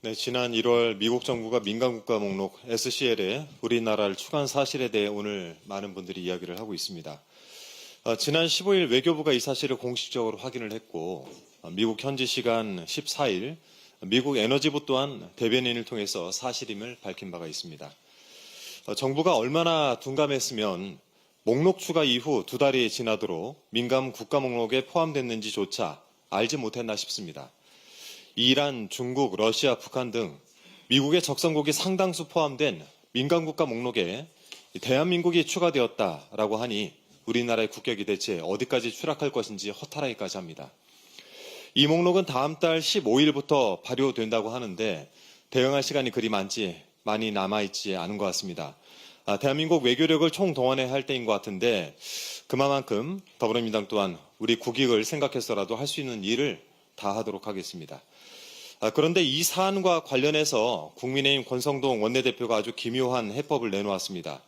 네, 지난 1월 미국 정부가 민간국가 목록 SCL에 우리나라를 추가한 사실에 대해 오늘 많은 분들이 이야기를 하고 있습니다. 지난 15일 외교부가 이 사실을 공식적으로 확인을 했고 미국 현지 시간 14일 미국 에너지부 또한 대변인을 통해서 사실임을 밝힌 바가 있습니다. 정부가 얼마나 둔감했으면 목록 추가 이후 2달이 지나도록 민간 국가 목록에 포함됐는지조차 알지 못했나 싶습니다. 이란, 중국, 러시아, 북한 등 미국의 적성국이 상당수 포함된 민간국가 목록에 대한민국이 추가되었다라고 하니 우리나라의 국격이 대체 어디까지 추락할 것인지 허탈하기까지 합니다. 이 목록은 다음 달 15일부터 발효된다고 하는데 대응할 시간이 그리 많이 남아있지 않은 것 같습니다. 대한민국 외교력을 총동원해야 할 때인 것 같은데 그만큼 더불어민주당 또한 우리 국익을 생각해서라도 할 수 있는 일을 다 하도록 하겠습니다. 그런데 이 사안과 관련해서 국민의힘 권성동 원내대표가 아주 기묘한 해법을 내놓았습니다.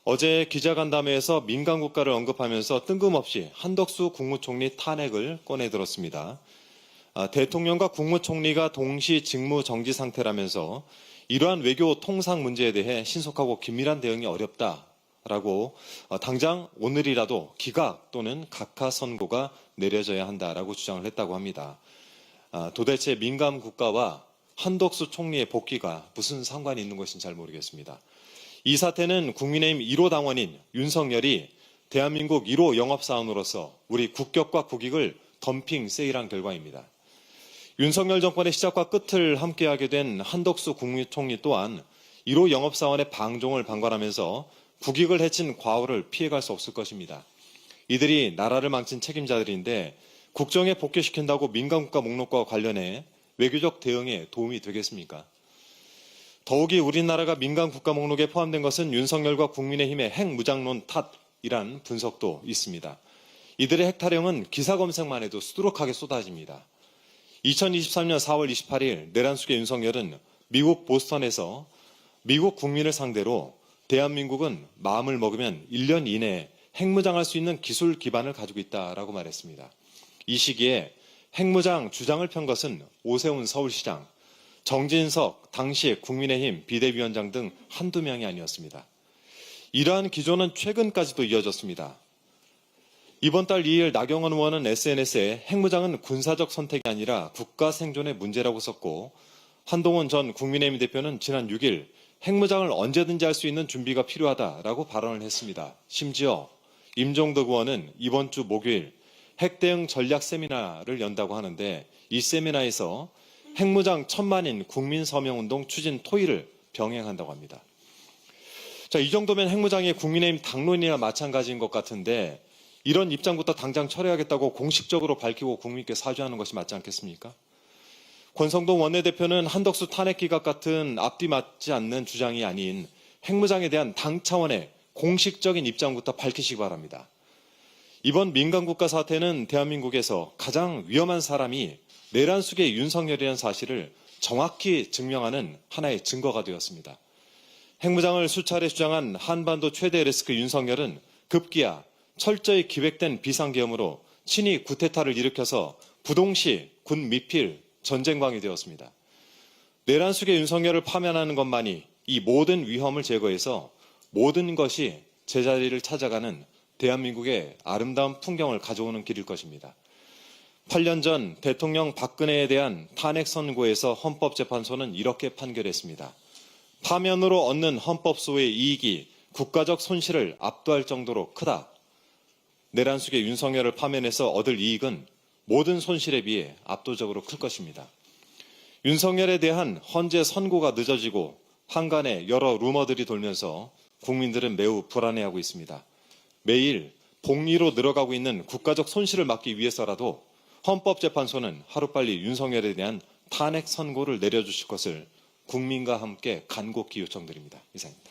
어제 기자간담회에서 민간국가를 언급하면서 뜬금없이 한덕수 국무총리 탄핵을 꺼내들었습니다. 대통령과 국무총리가 동시 직무 정지 상태라면서 이러한 외교 통상 문제에 대해 신속하고 긴밀한 대응이 어렵다라고 당장 오늘이라도 기각 또는 각하 선고가 내려져야 한다라고 주장을 했다고 합니다. 도대체 민간 국가와 한덕수 총리의 복귀가 무슨 상관이 있는 것인지 잘 모르겠습니다. 이 사태는 국민의힘 1호 당원인 윤석열이 대한민국 1호 영업사원으로서 우리 국격과 국익을 덤핑 세일한 결과입니다. 윤석열 정권의 시작과 끝을 함께하게 된 한덕수 국무총리 또한 1호 영업사원의 방종을 방관하면서 국익을 해친 과오를 피해갈 수 없을 것입니다. 이들이 나라를 망친 책임자들인데 국정에 복귀시킨다고 민간국가 목록과 관련해 외교적 대응에 도움이 되겠습니까? 더욱이 우리나라가 민간국가 목록에 포함된 것은 윤석열과 국민의힘의 핵무장론 탓이란 분석도 있습니다. 이들의 핵타령은 기사 검색만 해도 수두룩하게 쏟아집니다. 2023년 4월 28일 내란숙의 윤석열은 미국 보스턴에서 미국 국민을 상대로 대한민국은 마음을 먹으면 1년 이내에 핵무장할 수 있는 기술 기반을 가지고 있다라고 말했습니다. 이 시기에 핵무장 주장을 편 것은 오세훈 서울시장, 정진석 당시 국민의힘 비대위원장 등 한두 명이 아니었습니다. 이러한 기조는 최근까지도 이어졌습니다. 이번 달 2일 나경원 의원은 SNS에 핵무장은 군사적 선택이 아니라 국가 생존의 문제라고 썼고 한동훈 전 국민의힘 대표는 지난 6일 핵무장을 언제든지 할 수 있는 준비가 필요하다라고 발언을 했습니다. 심지어 임종덕 의원은 이번 주 목요일 핵대응 전략 세미나를 연다고 하는데 이 세미나에서 핵무장 1000만인 국민서명운동 추진 토의를 병행한다고 합니다. 자, 이 정도면 핵무장이 국민의힘 당론이나 마찬가지인 것 같은데 이런 입장부터 당장 철회하겠다고 공식적으로 밝히고 국민께 사죄하는 것이 맞지 않겠습니까? 권성동 원내대표는 한덕수 탄핵 기각 같은 앞뒤 맞지 않는 주장이 아닌 핵무장에 대한 당 차원의 공식적인 입장부터 밝히시기 바랍니다. 이번 민간국가 사태는 대한민국에서 가장 위험한 사람이 내란숙의 윤석열이라는 사실을 정확히 증명하는 하나의 증거가 되었습니다. 핵무장을 수차례 주장한 한반도 최대 리스크 윤석열은 급기야 철저히 기획된 비상계엄으로 친히 구테타를 일으켜서 부동시 군 미필 전쟁광이 되었습니다. 내란숙의 윤석열을 파면하는 것만이 이 모든 위험을 제거해서 모든 것이 제자리를 찾아가는 대한민국의 아름다운 풍경을 가져오는 길일 것입니다. 8년 전 대통령 박근혜에 대한 탄핵 선고에서 헌법재판소는 이렇게 판결했습니다. 파면으로 얻는 헌법소의 이익이 국가적 손실을 압도할 정도로 크다. 내란숙의 윤석열을 파면해서 얻을 이익은 모든 손실에 비해 압도적으로 클 것입니다. 윤석열에 대한 헌재 선고가 늦어지고 한간에 여러 루머들이 돌면서 국민들은 매우 불안해하고 있습니다. 매일 복리로 늘어가고 있는 국가적 손실을 막기 위해서라도 헌법재판소는 하루빨리 윤석열에 대한 탄핵 선고를 내려주실 것을 국민과 함께 간곡히 요청드립니다. 이상입니다.